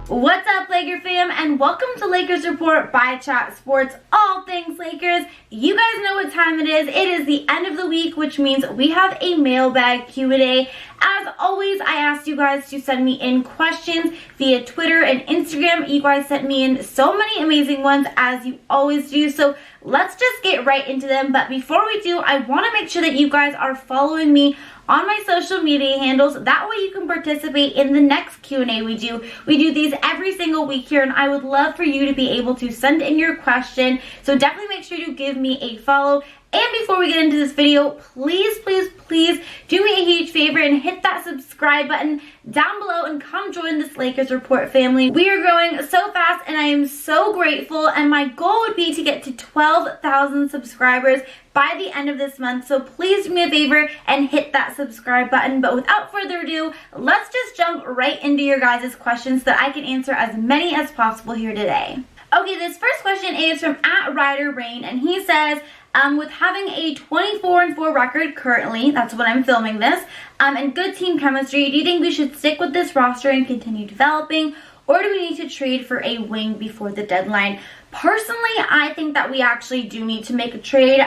What's up, Laker fam, and welcome to Lakers Report by Chat Sports, all things Lakers. You guys know what time it is. It is the end of the week, which means we have a mailbag Q&A. As always, I asked you guys to send me in questions via Twitter and Instagram. You guys sent me in so many amazing ones, as you always do, so let's just get right into them. But before we do, I want to make sure that you guys are following me on my social media handles. That way you can participate in the next Q&A we do. We do these every single week here, and I would love for you to be able to send in your question. So definitely make sure to give me a follow. And before we get into this video, please do me a huge favor and hit that subscribe button down below and come join this Lakers Report family. We are growing so fast and I am so grateful, and my goal would be to get to 12,000 subscribers by the end of this month. So please do me a favor and hit that subscribe button. But without further ado, let's just jump right into your guys' questions so that I can answer as many as possible here today. Okay, this first question is from @RiderRain, and he says, with having a 24-4 record currently, that's when I'm filming this, and good team chemistry, do you think we should stick with this roster and continue developing, or do we need to trade for a wing before the deadline? Personally, I think that we actually do need to make a trade.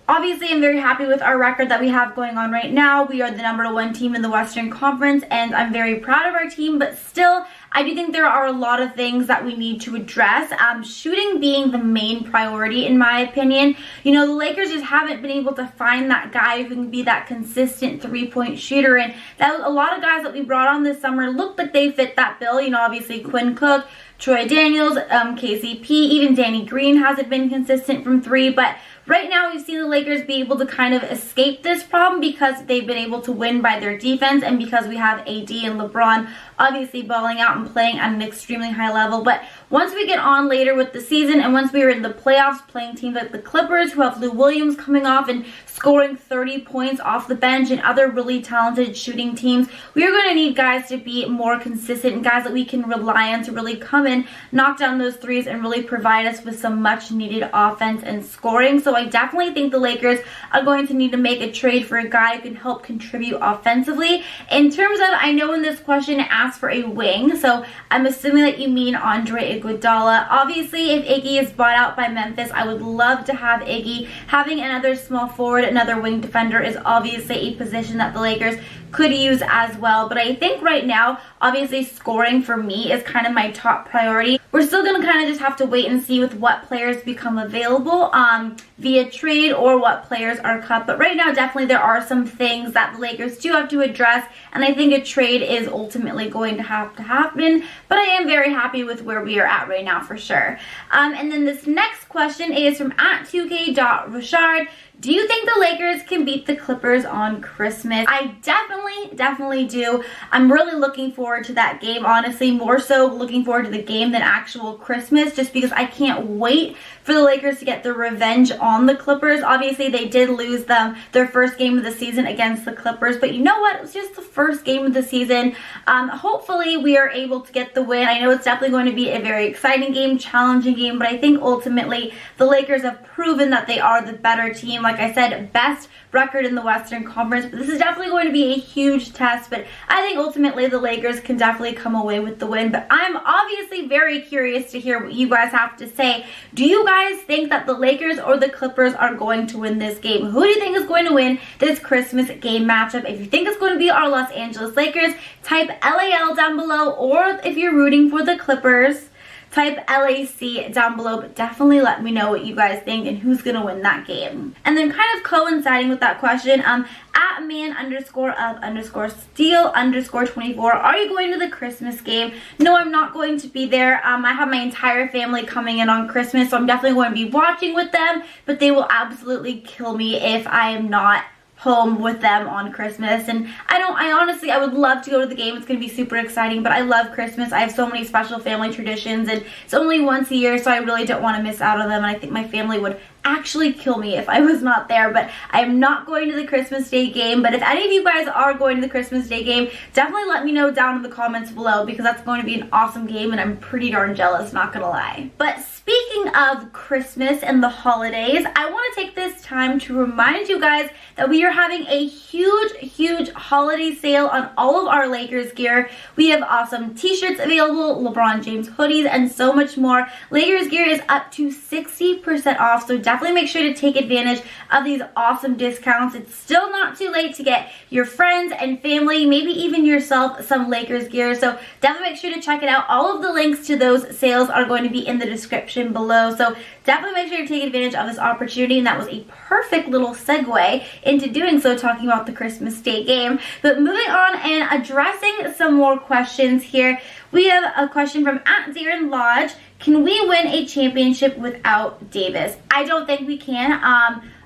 Obviously, I'm very happy with our record that we have going on right now. We are the #1 team in the Western Conference, and I'm very proud of our team, but still, I do think there are a lot of things that we need to address, shooting being the main priority in my opinion. You know, the Lakers just haven't been able to find that guy who can be that consistent three-point shooter, and that was a lot of guys that we brought on this summer looked like they fit that bill. You know, obviously Quinn Cook, Troy Daniels, KCP, even Danny Green hasn't been consistent from three, but right now we've seen the Lakers be able to kind of escape this problem because they've been able to win by their defense, and because we have AD and LeBron obviously balling out and playing at an extremely high level. But once we get on later with the season, and once we are in the playoffs playing teams like the Clippers, who have Lou Williams coming off and scoring 30 points off the bench, and other really talented shooting teams, we are going to need guys to be more consistent and guys that we can rely on to really come in, knock down those threes, and really provide us with some much needed offense and scoring. So I definitely think the Lakers are going to need to make a trade for a guy who can help contribute offensively. In terms of, I know in this question it asks for a wing, so I'm assuming that you mean Andre Iguodala. Obviously, if Iggy is bought out by Memphis, I would love to have Iggy. Having another small forward, another wing defender, is obviously a position that the Lakers could use as well. But I think right now, obviously scoring for me is kind of my top priority. We're still going to kind of just have to wait and see with what players become available via trade, or what players are cut. But right now, definitely there are some things that the Lakers do have to address, and I think a trade is ultimately going to have to happen. But I am very happy with where we are at right now for sure. And then this next question is from @2k.Richard. Do you think the Lakers can beat the Clippers on Christmas? I definitely do. I'm really looking forward to that game, honestly, more so looking forward to the game than actual Christmas, just because I can't wait for the Lakers to get their revenge on the Clippers. Obviously, they did lose their first game of the season against the Clippers, but you know what? It was just the first game of the season. Hopefully, we are able to get the win. I know it's definitely going to be a very exciting game, challenging game, but I think ultimately the Lakers have proven that they are the better team. Like I said, best record in the Western Conference, but this is definitely going to be a huge test. But I think ultimately the Lakers can definitely come away with the win. But I'm obviously very curious to hear what you guys have to say. Do you guys think that the Lakers or the Clippers are going to win this game? Who do you think is going to win this Christmas game matchup? If you think it's going to be our Los Angeles Lakers, type LAL down below, or if you're rooting for the Clippers, type LAC down below. But definitely let me know what you guys think and who's going to win that game. And then kind of coinciding with that question, @man_of_steal_24, are you going to the Christmas game? No, I'm not going to be there. I have my entire family coming in on Christmas, so I'm definitely going to be watching with them, but they will absolutely kill me if I am not home with them on Christmas. And I would love to go to the game. It's going to be super exciting, but I love Christmas. I have so many special family traditions, and it's only once a year, so I really don't want to miss out on them, and I think my family would actually kill me if I was not there, but I am not going to the Christmas Day game. But if any of you guys are going to the Christmas Day game, definitely let me know down in the comments below, because that's going to be an awesome game and I'm pretty darn jealous, not gonna lie. But speaking of Christmas and the holidays, I want to take this time to remind you guys that we are having a huge holiday sale on all of our Lakers gear. We have awesome t-shirts available, LeBron James hoodies, and so much more. Lakers gear is up to 60% off, so definitely make sure to take advantage of these awesome discounts. It's still not too late to get your friends and family, maybe even yourself, some Lakers gear, so definitely make sure to check it out. All of the links to those sales are going to be in the description below, so definitely make sure to take advantage of this opportunity. And that was a perfect little segue into doing so, talking about the Christmas Day game. But moving on and addressing some more questions here, we have a question from @Darren Lodge. Can we win a championship without Davis? I don't think we can.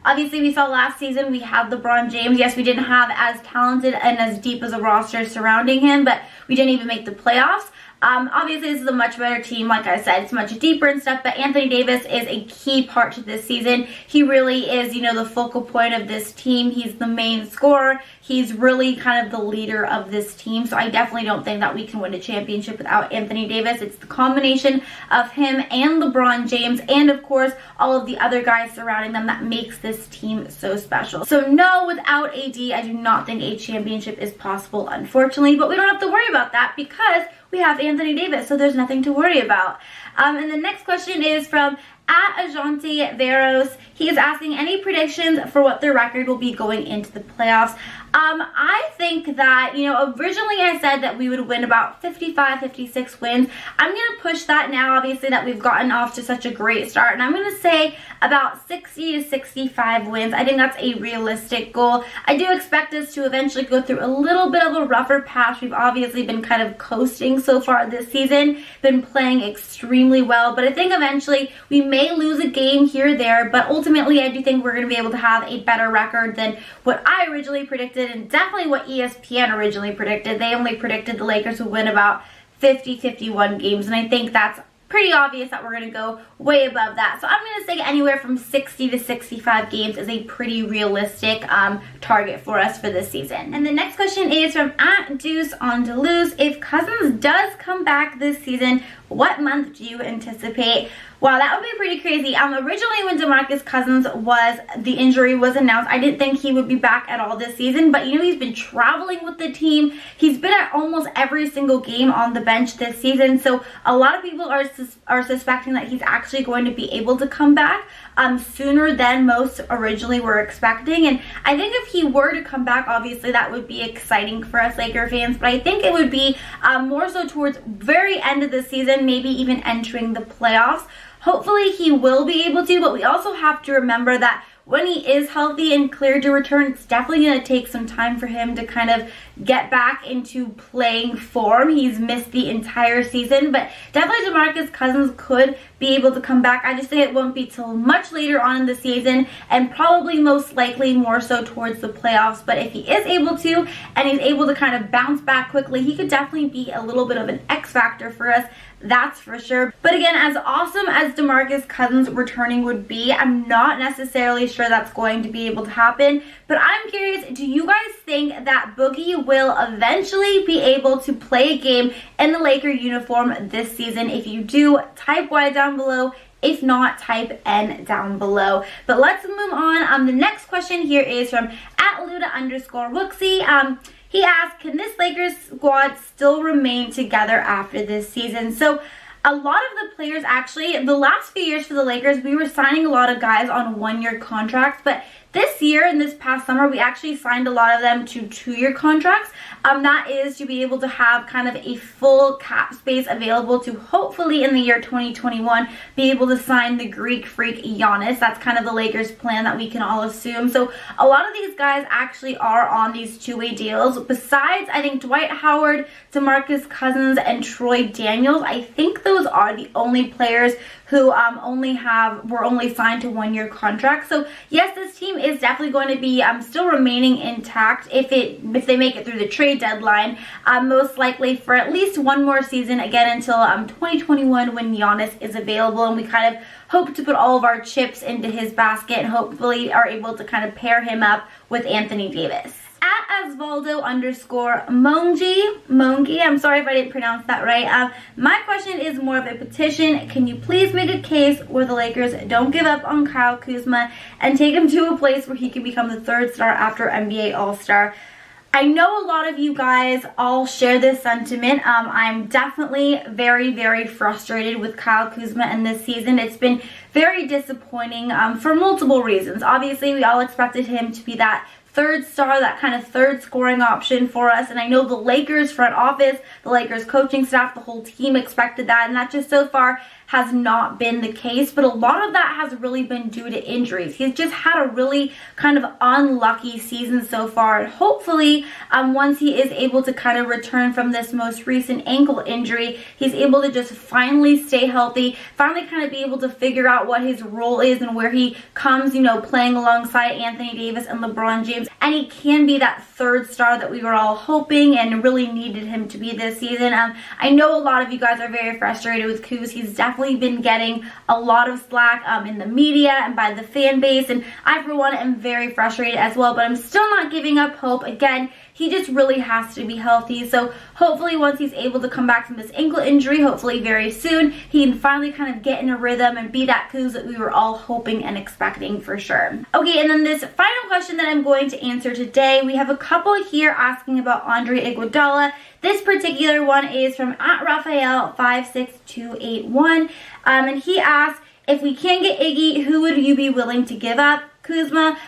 Obviously, we saw last season we had LeBron James. Yes, we didn't have as talented and as deep as a roster surrounding him, but we didn't even make the playoffs. Obviously, this is a much better team. Like I said, it's much deeper and stuff, but Anthony Davis is a key part to this season. He really is, you know, the focal point of this team. He's the main scorer. He's really kind of the leader of this team, so I definitely don't think that we can win a championship without Anthony Davis. It's the combination of him and LeBron James and, of course, all of the other guys surrounding them that makes this team so special. So no, without AD, I do not think a championship is possible, unfortunately, but we don't have to worry about that because we have Anthony Davis, so there's nothing to worry about. And the next question is from @Ajante Veros. He is asking any predictions for what their record will be going into the playoffs. I think that, you know, originally I said that we would win about 55, 56 wins. I'm going to push that now, obviously, that we've gotten off to such a great start. And I'm going to say about 60 to 65 wins. I think that's a realistic goal. I do expect us to eventually go through a little bit of a rougher patch. We've obviously been kind of coasting so far this season, been playing extremely well. But I think eventually we may lose a game here or there. But ultimately, I do think we're going to be able to have a better record than what I originally predicted, and definitely what ESPN originally predicted. They only predicted the Lakers would win about 50, 51 games, and I think that's pretty obvious that we're going to go way above that. So I'm going to say anywhere from 60 to 65 games is a pretty realistic target for us for this season. And the next question is from @DeuceOnDeluce. If Cousins does come back this season, what month do you anticipate? Wow, that would be pretty crazy. Originally when DeMarcus Cousins the injury was announced, I didn't think he would be back at all this season, but you know, he's been traveling with the team. He's been at almost every single game on the bench this season, so a lot of people are suspecting that he's actually going to be able to come back sooner than most originally were expecting. And I think if he were to come back, obviously that would be exciting for us Laker fans, but I think it would be more so towards very end of the season, maybe even entering the playoffs. Hopefully he will be able to, but we also have to remember that when he is healthy and cleared to return, it's definitely going to take some time for him to kind of get back into playing form. He's missed the entire season, but definitely DeMarcus Cousins could be able to come back. I just say it won't be till much later on in the season, and probably most likely more so towards the playoffs. But if he is able to, and he's able to kind of bounce back quickly, he could definitely be a little bit of an X factor for us. That's for sure. But again, as awesome as DeMarcus Cousins returning would be, I'm not necessarily sure that's going to be able to happen. But I'm curious, do you guys think that Boogie will eventually be able to play a game in the Laker uniform this season? If you do, type Y down below. If not, type N down below. But let's move on. The next question here is from @Luda_Wooksy. He asked, can this Lakers squad still remain together after this season? So a lot of the players, actually, the last few years for the Lakers, we were signing a lot of guys on one-year contracts, but this year and this past summer, we actually signed a lot of them to 2-year contracts. That is to be able to have kind of a full cap space available to hopefully in the year 2021 be able to sign the Greek freak Giannis. That's kind of the Lakers' plan that we can all assume. So a lot of these guys actually are on these 2-way deals. Besides, I think Dwight Howard, DeMarcus Cousins, and Troy Daniels, I think those are the only players who were only signed to 1-year contracts. So yes, this team is definitely going to be still remaining intact if they make it through the trade deadline, most likely for at least one more season, again until 2021 when Giannis is available, and we kind of hope to put all of our chips into his basket and hopefully are able to kind of pair him up with Anthony Davis. At Asvaldo_Mongi, I'm sorry if I didn't pronounce that right. My question is more of a petition. Can you please make a case where the Lakers don't give up on Kyle Kuzma and take him to a place where he can become the 3rd star after NBA All-Star? I know a lot of you guys all share this sentiment. I'm definitely very, very frustrated with Kyle Kuzma in this season. It's been very disappointing for multiple reasons. Obviously, we all expected him to be that 3rd star, that kind of 3rd scoring option for us. And I know the Lakers front office, the Lakers coaching staff, the whole team expected that. And that just so far has not been the case, but a lot of that has really been due to injuries. He's just had a really kind of unlucky season so far, and hopefully once he is able to kind of return from this most recent ankle injury, he's able to just finally stay healthy, finally kind of be able to figure out what his role is and where he comes, you know, playing alongside Anthony Davis and LeBron James, and he can be that 3rd star that we were all hoping and really needed him to be this season. I know a lot of you guys are very frustrated with Kuz. He's definitely been getting a lot of slack in the media and by the fan base, and I for one am very frustrated as well, but I'm still not giving up hope. Again, he just really has to be healthy, so hopefully once he's able to come back from this ankle injury, hopefully very soon, he can finally kind of get in a rhythm and be that Kuz that we were all hoping and expecting for sure. Okay, and then this final question that I'm going to answer today, we have a couple here asking about Andre Iguodala. This particular one is from @Raphael56281, and he asks, if we can't get Iggy, who would you be willing to give up? Kuzma,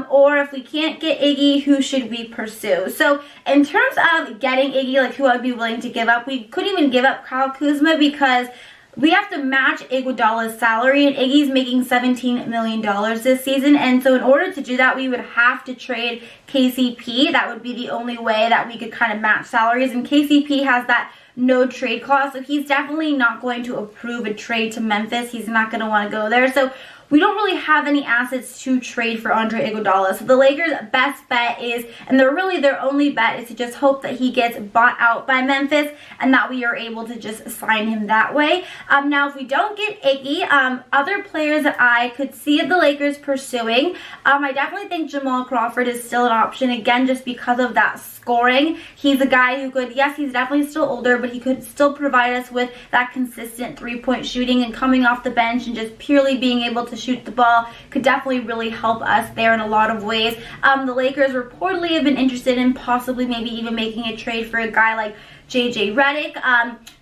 or if we can't get Iggy, who should we pursue? So in terms of getting Iggy, like who I'd be willing to give up, we couldn't even give up Kyle Kuzma because we have to match Iguodala's salary, and Iggy's making $17 million this season, and so in order to do that, we would have to trade KCP. That would be the only way that we could kind of match salaries, and KCP has that no trade clause, so he's definitely not going to approve a trade to Memphis. He's not going to want to go there, so we don't really have any assets to trade for Andre Iguodala. So the Lakers' best bet is, and they're really their only bet, is to just hope that he gets bought out by Memphis and that we are able to just sign him that way. Now, if we don't get Iggy, other players that I could see the Lakers pursuing, I definitely think Jamal Crawford is still an option, again, just because of that scoring. He's a guy who could, yes, he's definitely still older, but he could still provide us with that consistent 3-point shooting, and coming off the bench and just purely being able to shoot the ball could definitely really help us there in a lot of ways. The Lakers reportedly have been interested in possibly maybe even making a trade for a guy like JJ Redick.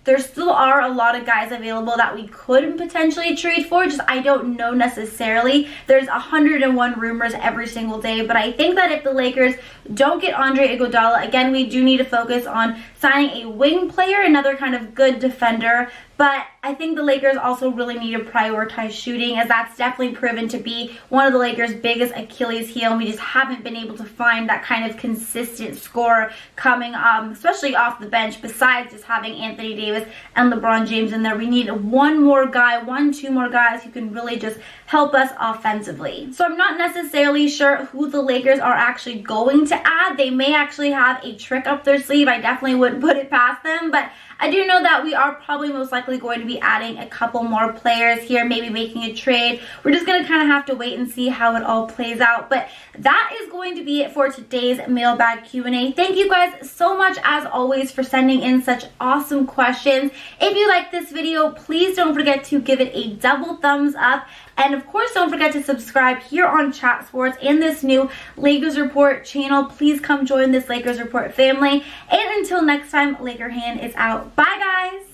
There still are a lot of guys available that we could potentially trade for, just I don't know necessarily. There's 101 rumors every single day, but I think that if the Lakers don't get Andre Iguodala, again, we do need to focus on signing a wing player, another kind of good defender, but I think the Lakers also really need to prioritize shooting, as that's definitely proven to be one of the Lakers' biggest Achilles heel, and we just haven't been able to find that kind of consistent scorer coming, especially off the bench, besides just having Anthony Davis and LeBron James in there. We need two more guys who can really just help us offensively. So I'm not necessarily sure who the Lakers are actually going to add. They may actually have a trick up their sleeve. I definitely wouldn't put it past them, but I do know that we are probably most likely going to be adding a couple more players here, maybe making a trade. We're just going to kind of have to wait and see how it all plays out. But that is going to be it for today's mailbag Q&A. Thank you guys so much, as always, for sending in such awesome questions. If you like this video, please don't forget to give it a double thumbs up. And of course, don't forget to subscribe here on Chat Sports and this new Lakers Report channel. Please come join this Lakers Report family. And until next time, Laker Hand is out. Bye, guys.